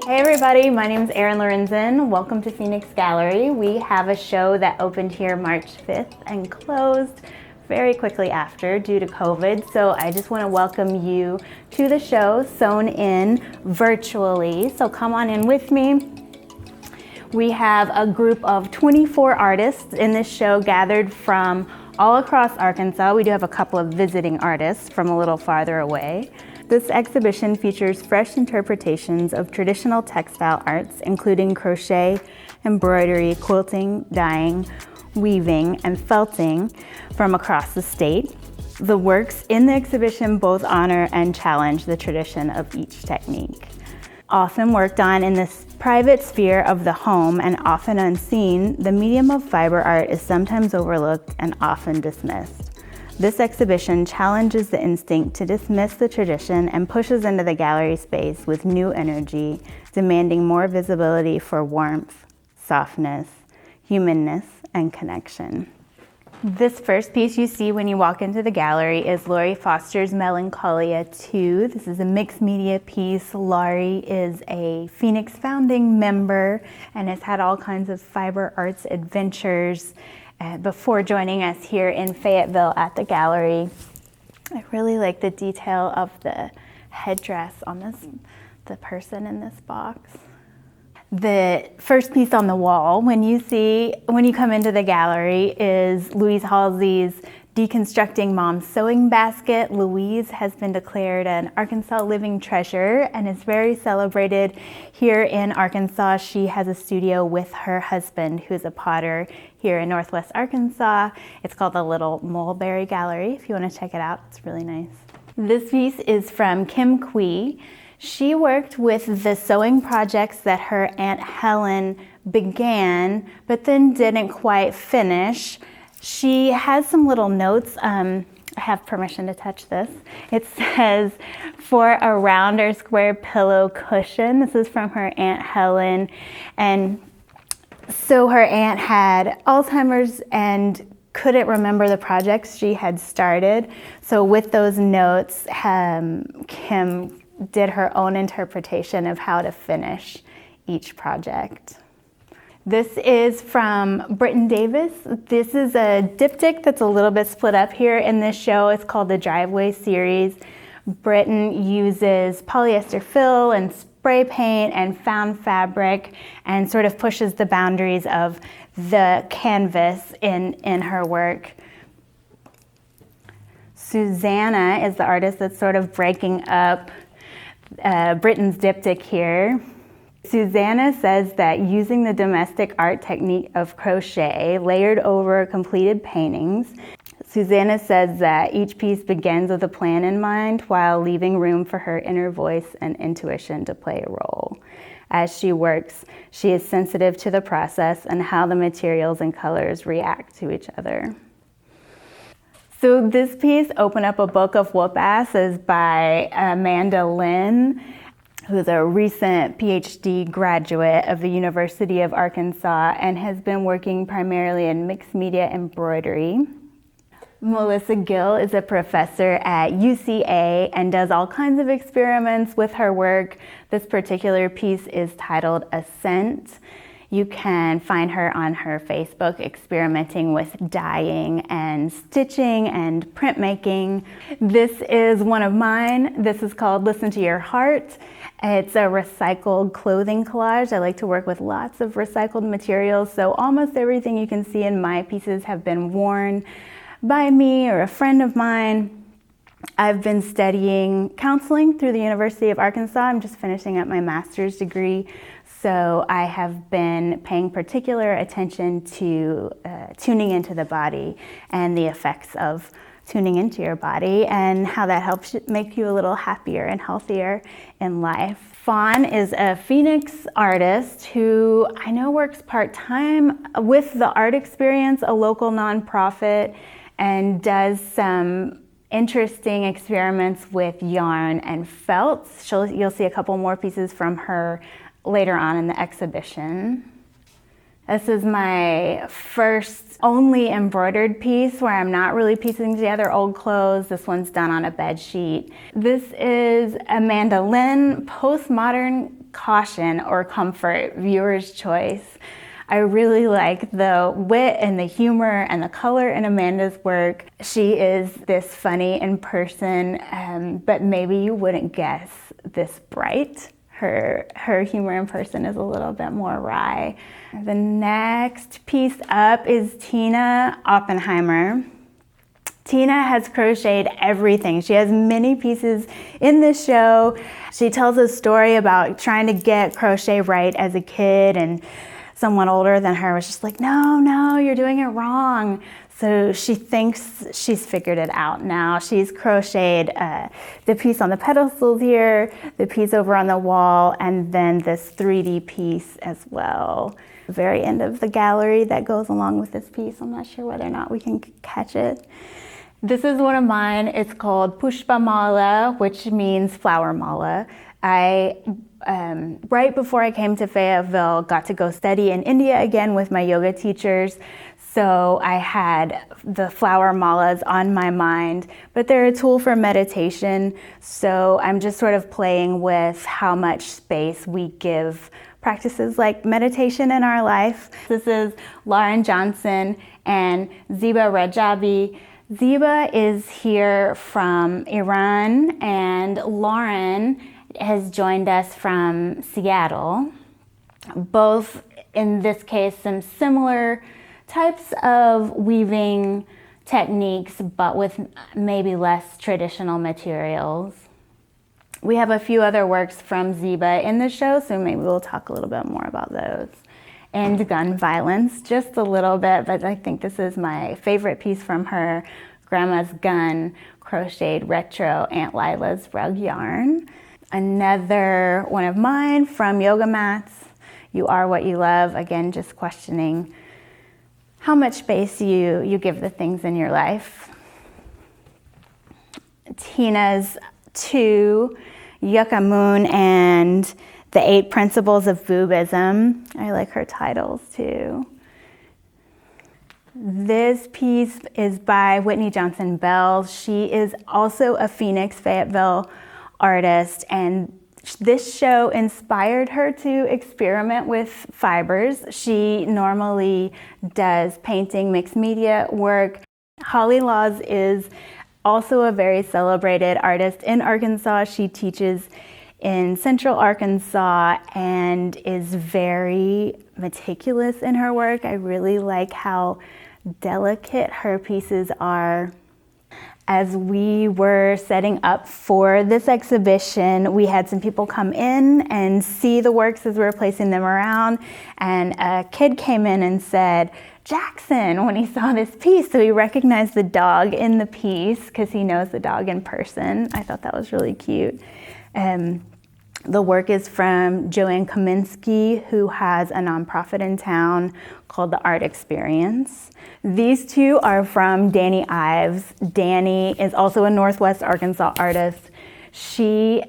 Hey everybody, my name is Erin Lorenzen. Welcome to Fenix Gallery. We have a show that opened here March 5th and closed very quickly after due to COVID. So I just want to welcome you to the show, Sewn In, virtually. So come on in with me. We have a group of 24 artists in this show gathered from all across Arkansas. We do have a couple of visiting artists from a little farther away. This exhibition features fresh interpretations of traditional textile arts, including crochet, embroidery, quilting, dyeing, weaving, and felting from across the state. The works in the exhibition both honor and challenge the tradition of each technique. Often worked on in this private sphere of the home and often unseen, the medium of fiber art is sometimes overlooked and often dismissed. This exhibition challenges the instinct to dismiss the tradition and pushes into the gallery space with new energy, demanding more visibility for warmth, softness, humanness, and connection. This first piece you see when you walk into the gallery is Laurie Foster's Melancholia 2. This is a mixed media piece. Laurie is a Fenix founding member and has had all kinds of fiber arts adventures before joining us here in Fayetteville at the gallery. I really like the detail of the headdress on the person in this box. The first piece on the wall when you come into the gallery is Louise Halsey's Deconstructing Mom's Sewing Basket. Louise has been declared an Arkansas Living Treasure and is very celebrated here in Arkansas. She has a studio with her husband, who's a potter here in Northwest Arkansas. It's called the Little Mulberry Gallery. If you want to check it out, it's really nice. This piece is from Kim Quee. She worked with the sewing projects that her Aunt Helen began, but then didn't quite finish. She has some little notes. I have permission to touch this. It says, for a round or square pillow cushion. This is from her Aunt Helen. And so her aunt had Alzheimer's and couldn't remember the projects she had started. So with those notes, Kim did her own interpretation of how to finish each project. This is from Britton Davis. This is a diptych that's a little bit split up here in this show. It's called the Driveway Series. Britton uses polyester fill and spray paint and found fabric and sort of pushes the boundaries of the canvas in her work. Susanna is the artist that's sort of breaking up Britton's diptych here. Susanna says that using the domestic art technique of crochet layered over completed paintings, Susanna says that each piece begins with a plan in mind while leaving room for her inner voice and intuition to play a role. As she works, she is sensitive to the process and how the materials and colors react to each other. So this piece, Open Up a Book of Whoop-Ass, is by Amanda Lynn, who's a recent PhD graduate of the University of Arkansas and has been working primarily in mixed media embroidery. Melissa Gill is a professor at UCA and does all kinds of experiments with her work. This particular piece is titled Ascent. You can find her on her Facebook experimenting with dyeing and stitching and printmaking. This is one of mine. This is called Listen to Your Heart. It's a recycled clothing collage. I like to work with lots of recycled materials, so almost everything you can see in my pieces have been worn by me or a friend of mine. I've been studying counseling through the University of Arkansas. I'm just finishing up my master's degree. So I have been paying particular attention to tuning into the body and the effects of tuning into your body and how that helps make you a little happier and healthier in life. Fawn is a Phoenix artist who I know works part-time with the Art Experience, a local nonprofit, and does some interesting experiments with yarn and felt. You'll see a couple more pieces from her later on in the exhibition. This is my first only embroidered piece where I'm not really piecing together old clothes. This one's done on a bed sheet. This is Amanda Lynn, postmodern caution or comfort, viewer's choice. I really like the wit and the humor and the color in Amanda's work. She is this funny in person, but maybe you wouldn't guess this bright. Her humor in person is a little bit more wry. The next piece up is Tina Oppenheimer. Tina has crocheted everything. She has many pieces in this show. She tells a story about trying to get crochet right as a kid, and someone older than her was just like, no, you're doing it wrong. So she thinks she's figured it out now. She's crocheted the piece on the pedestals here, the piece over on the wall, and then this 3D piece as well. The very end of the gallery that goes along with this piece. I'm not sure whether or not we can catch it. This is one of mine. It's called Pushpa Mala, which means flower mala. Right before I came to Fayetteville, got to go study in India again with my yoga teachers. So I had the flower malas on my mind, but they're a tool for meditation. So I'm just sort of playing with how much space we give practices like meditation in our life. This is Lauren Johnson and Ziba Rajabi. Ziba is here from Iran, and Lauren has joined us from Seattle. Both, in this case, some similar types of weaving techniques, but with maybe less traditional materials. We have a few other works from Ziba in the show, so maybe we'll talk a little bit more about those. And gun violence, just a little bit, but I think this is my favorite piece from her, Grandma's Gun, crocheted retro Aunt Lila's rug yarn. Another one of mine from Yoga Mats, You Are What You Love. Again, just questioning how much space you give the things in your life. Tina's 2, Yucca Moon and the 8 Principles of Boobism. I like her titles too. This piece is by Whitney Johnson Bell. She is also a Phoenix, Fayetteville artist, and this show inspired her to experiment with fibers. She normally does painting, mixed media work. Holly Laws is also a very celebrated artist in Arkansas. She teaches in Central Arkansas and is very meticulous in her work. I really like how delicate her pieces are. As we were setting up for this exhibition, we had some people come in and see the works as we were placing them around, and a kid came in and said, Jackson, when he saw this piece. So he recognized the dog in the piece because he knows the dog in person. I thought that was really cute. The work is from Joanne Kaminsky, who has a nonprofit in town called The Art Experience. These two are from Danny Ives. Danny is also a Northwest Arkansas artist. She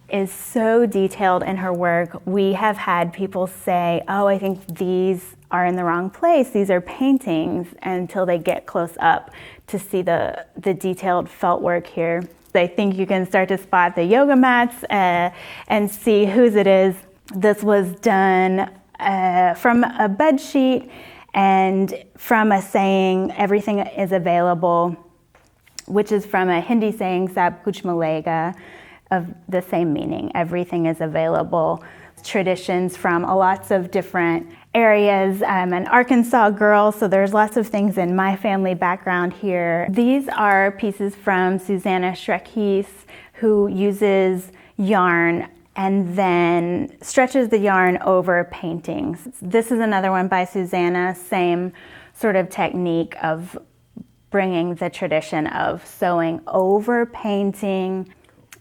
is so detailed in her work. We have had people say, oh, I think these are in the wrong place. These are paintings, until they get close up to see the detailed felt work here. I think you can start to spot the yoga mats and see whose it is. This was done from a bed sheet and from a saying, everything is available, which is from a Hindi saying, Sab kuch milega, of the same meaning, everything is available. Traditions from lots of different areas. I'm an Arkansas girl, so there's lots of things in my family background here. These are pieces from Susanna Schreckhees, who uses yarn and then stretches the yarn over paintings. This is another one by Susanna, same sort of technique of bringing the tradition of sewing over painting.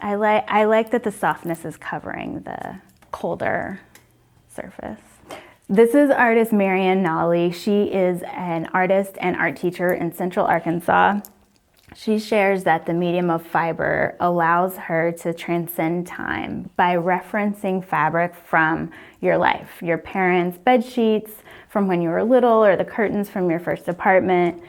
I like that the softness is covering the colder surface. This is artist Marianne Nolly. She is an artist and art teacher in Central Arkansas. She shares that the medium of fiber allows her to transcend time by referencing fabric from your life, your parents' bed sheets from when you were little, or the curtains from your first apartment.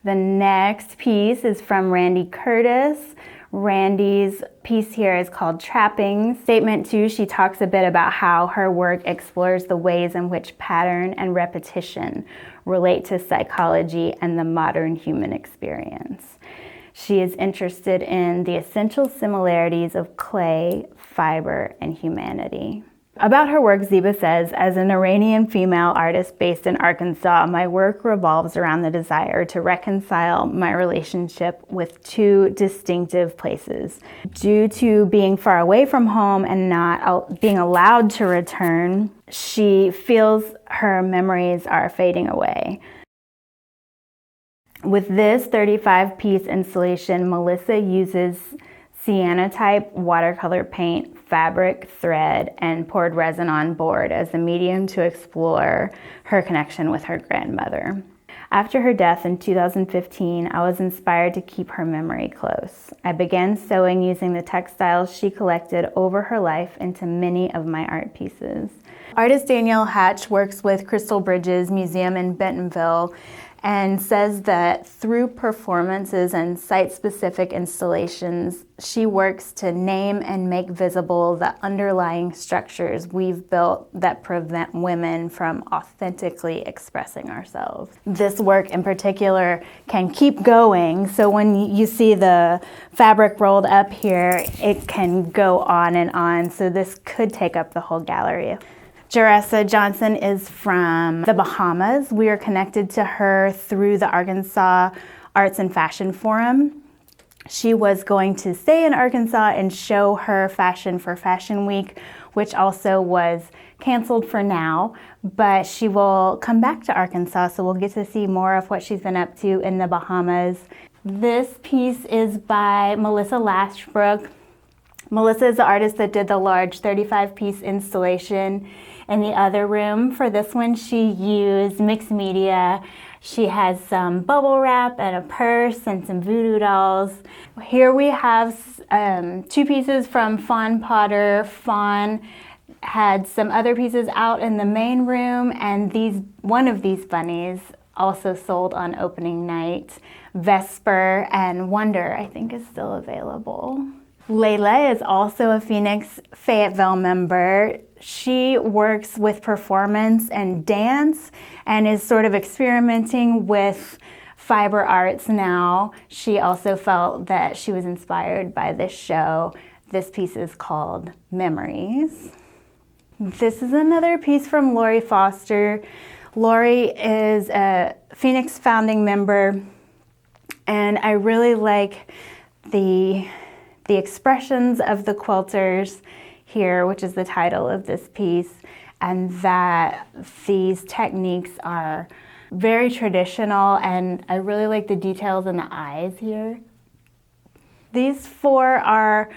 The next piece is from Randy Curtis. Randy's piece here is called Trappings. Statement 2, she talks a bit about how her work explores the ways in which pattern and repetition relate to psychology and the modern human experience. She is interested in the essential similarities of clay, fiber, and humanity. About her work, Ziba says, as an Iranian female artist based in Arkansas, my work revolves around the desire to reconcile my relationship with two distinctive places. Due to being far away from home and not being allowed to return, she feels her memories are fading away. With this 35-piece installation, Melissa uses cyanotype watercolor paint, fabric, thread, and poured resin on board as a medium to explore her connection with her grandmother. After her death in 2015, I was inspired to keep her memory close. I began sewing using the textiles she collected over her life into many of my art pieces. Artist Danielle Hatch works with Crystal Bridges Museum in Bentonville and says that through performances and site-specific installations, she works to name and make visible the underlying structures we've built that prevent women from authentically expressing ourselves. This work in particular can keep going, so when you see the fabric rolled up here, it can go on and on, so this could take up the whole gallery. Jeressa Johnson is from the Bahamas. We are connected to her through the Arkansas Arts and Fashion Forum. She was going to stay in Arkansas and show her fashion for Fashion Week, which also was canceled for now, but she will come back to Arkansas, so we'll get to see more of what she's been up to in the Bahamas. This piece is by Melissa Lashbrook. Melissa is the artist that did the large 35-piece installation in the other room. For this one, she used mixed media. She has some bubble wrap and a purse and some voodoo dolls. Here we have 2 pieces from Fawn Potter. Fawn had some other pieces out in the main room, and one of these bunnies also sold on opening night. Vesper and Wonder, I think, is still available. Layla is also a Fenix Fayetteville member. She works with performance and dance and is sort of experimenting with fiber arts now. She also felt that she was inspired by this show. This piece is called Memories. This is another piece from Lori Foster. Lori is a Fenix founding member, and I really like the expressions of the quilters here, which is the title of this piece, and that these techniques are very traditional, and I really like the details in the eyes here. These 4 are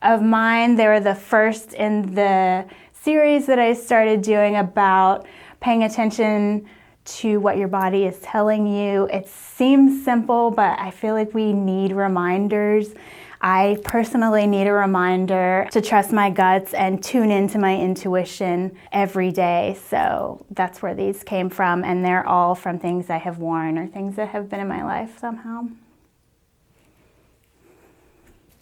of mine. They were the first in the series that I started doing about paying attention to what your body is telling you. It seems simple, but I feel like we need reminders. I personally need a reminder to trust my guts and tune into my intuition every day. So that's where these came from, and they're all from things I have worn or things that have been in my life somehow.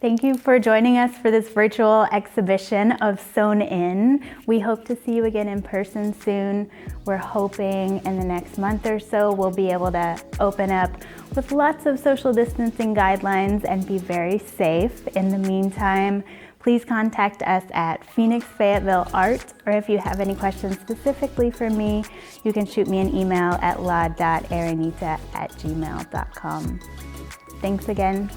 Thank you for joining us for this virtual exhibition of Sewn In. We hope to see you again in person soon. We're hoping in the next month or so we'll be able to open up with lots of social distancing guidelines and be very safe. In the meantime, please contact us at Fenix Fayetteville Art, or if you have any questions specifically for me, you can shoot me an email at la.erinita@gmail.com. Thanks again.